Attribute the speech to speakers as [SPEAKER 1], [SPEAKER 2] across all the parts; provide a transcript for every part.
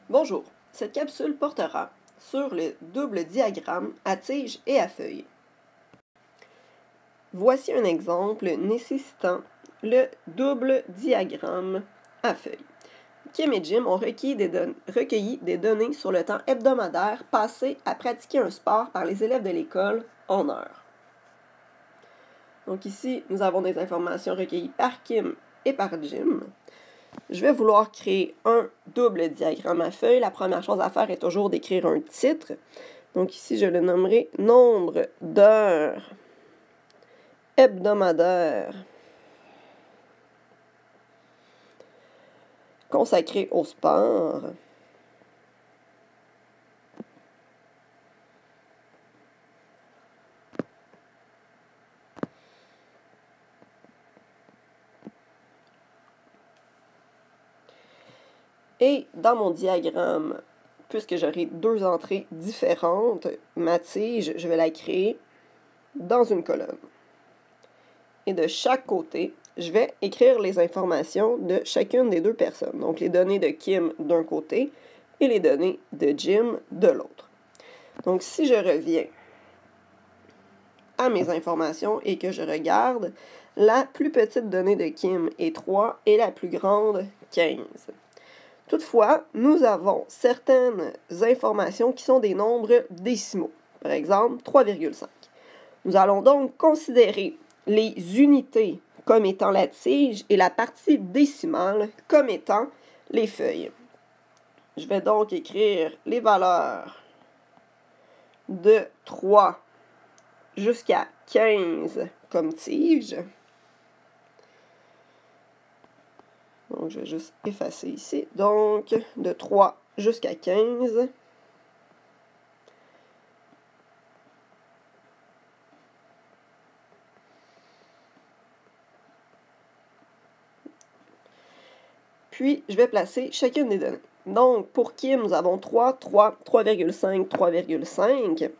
[SPEAKER 1] Bonjour, cette capsule portera sur le double diagramme à tige et à feuille. Voici un exemple nécessitant le double diagramme à feuille. Kim et Jim ont recueilli des données sur le temps hebdomadaire passé à pratiquer un sport par les élèves de l'école en heures. Donc ici, nous avons des informations recueillies par Kim et par Jim. Je vais vouloir créer un double diagramme à feuille. La première chose à faire est toujours d'écrire un titre. Donc ici, je le nommerai « Nombre d'heures hebdomadaires consacrées au sport ». Et dans mon diagramme, puisque j'aurai deux entrées différentes, ma tige, je vais la créer dans une colonne. Et de chaque côté, je vais écrire les informations de chacune des deux personnes. Donc, les données de Kim d'un côté et les données de Jim de l'autre. Donc, si je reviens à mes informations et que je regarde, la plus petite donnée de Kim est 3 et la plus grande 15. Toutefois, nous avons certaines informations qui sont des nombres décimaux. Par exemple, 3,5. Nous allons donc considérer les unités comme étant la tige et la partie décimale comme étant les feuilles. Je vais donc écrire les valeurs de 3 jusqu'à 15 comme tige. Donc, je vais juste effacer ici. Donc, de 3 jusqu'à 15. Puis, je vais placer chacune des données. Donc, pour Kim, nous avons 3, 3, 3,5, 3,5.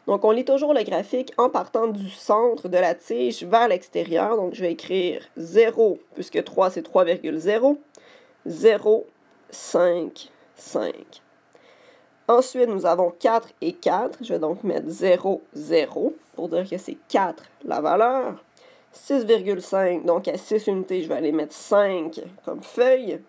[SPEAKER 1] Donc, on lit toujours le graphique en partant du centre de la tige vers l'extérieur. Donc, je vais écrire 0, puisque 3, c'est 3,0, 0, 5, 5. Ensuite, nous avons 4 et 4. Je vais donc mettre 0, 0, pour dire que c'est 4 la valeur. 6,5, donc à 6 unités, je vais aller mettre 5 comme feuille.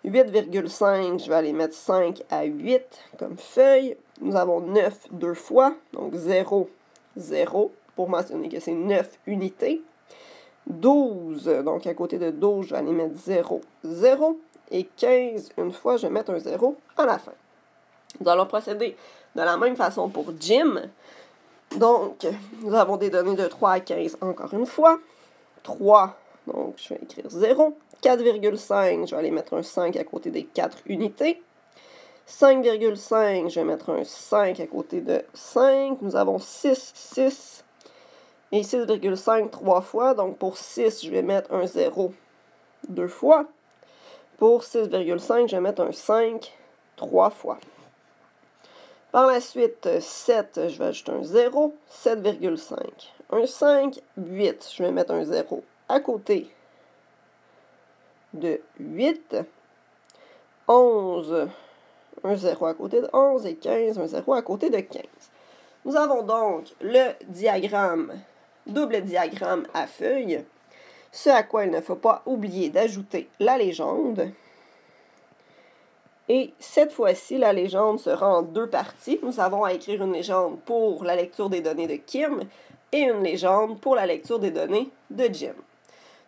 [SPEAKER 1] 8,5, je vais aller mettre 5 à 8 comme feuille. Nous avons 9 deux fois, donc 0, 0, pour mentionner que c'est 9 unités. 12, donc à côté de 12, je vais aller mettre 0, 0. Et 15, une fois, je vais mettre un 0 à la fin. Nous allons procéder de la même façon pour Jim. Donc, nous avons des données de 3 à 15 encore une fois. 3, donc je vais écrire 0. 4,5, je vais aller mettre un 5 à côté des 4 unités. 5,5, je vais mettre un 5 à côté de 5. Nous avons 6, 6. Et 6,5 3 fois. Donc pour 6, je vais mettre un 0 2 fois. Pour 6,5, je vais mettre un 5 3 fois. Par la suite, 7, je vais ajouter un 0. 7,5. Un 5, 8. Je vais mettre un 0 à côté de 8. 11, un 0 à côté de 11. Et 15, un 0 à côté de 15. Nous avons donc le diagramme, double diagramme à feuille, ce à quoi il ne faut pas oublier d'ajouter la légende. Et cette fois-ci, la légende sera en deux parties. Nous avons à écrire une légende pour la lecture des données de Kim et une légende pour la lecture des données de Jim.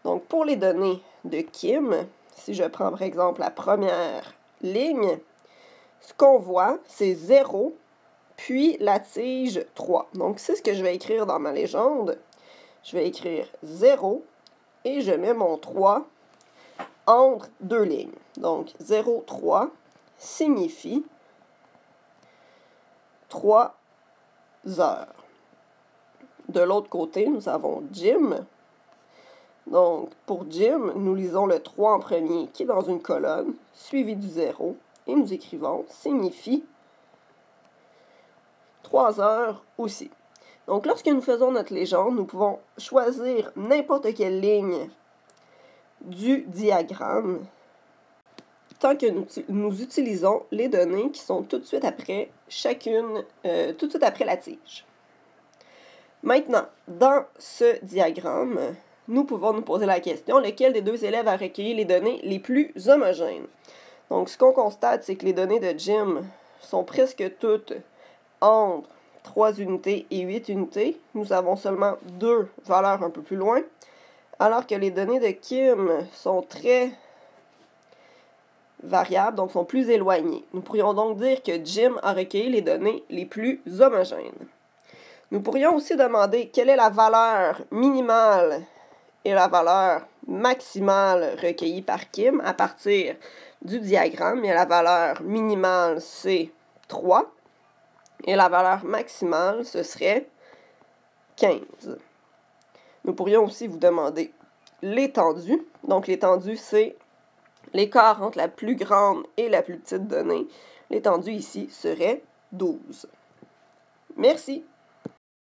[SPEAKER 1] Donc, pour les données de Kim, si je prends par exemple la première ligne, ce qu'on voit, c'est 0, puis la tige 3. Donc, c'est ce que je vais écrire dans ma légende. Je vais écrire 0 et je mets mon 3 entre deux lignes. Donc, 0, 3 signifie 3 heures. De l'autre côté, nous avons Jim. Donc, pour Jim, nous lisons le 3 en premier qui est dans une colonne, suivi du 0, et nous écrivons signifie 3 heures aussi. Donc, lorsque nous faisons notre légende, nous pouvons choisir n'importe quelle ligne du diagramme tant que nous utilisons les données qui sont tout de suite après la tige. Maintenant, dans ce diagramme, nous pouvons nous poser la question, lequel des deux élèves a recueilli les données les plus homogènes? Donc, ce qu'on constate, c'est que les données de Jim sont presque toutes entre 3 unités et 8 unités. Nous avons seulement 2 valeurs un peu plus loin, alors que les données de Kim sont très variables, donc sont plus éloignées. Nous pourrions donc dire que Jim a recueilli les données les plus homogènes. Nous pourrions aussi demander quelle est la valeur minimale et la valeur maximale recueillie par Kim à partir du diagramme. Et la valeur minimale, c'est 3. Et la valeur maximale, ce serait 15. Nous pourrions aussi vous demander l'étendue. Donc, l'étendue, c'est l'écart entre la plus grande et la plus petite donnée. L'étendue ici serait 12. Merci.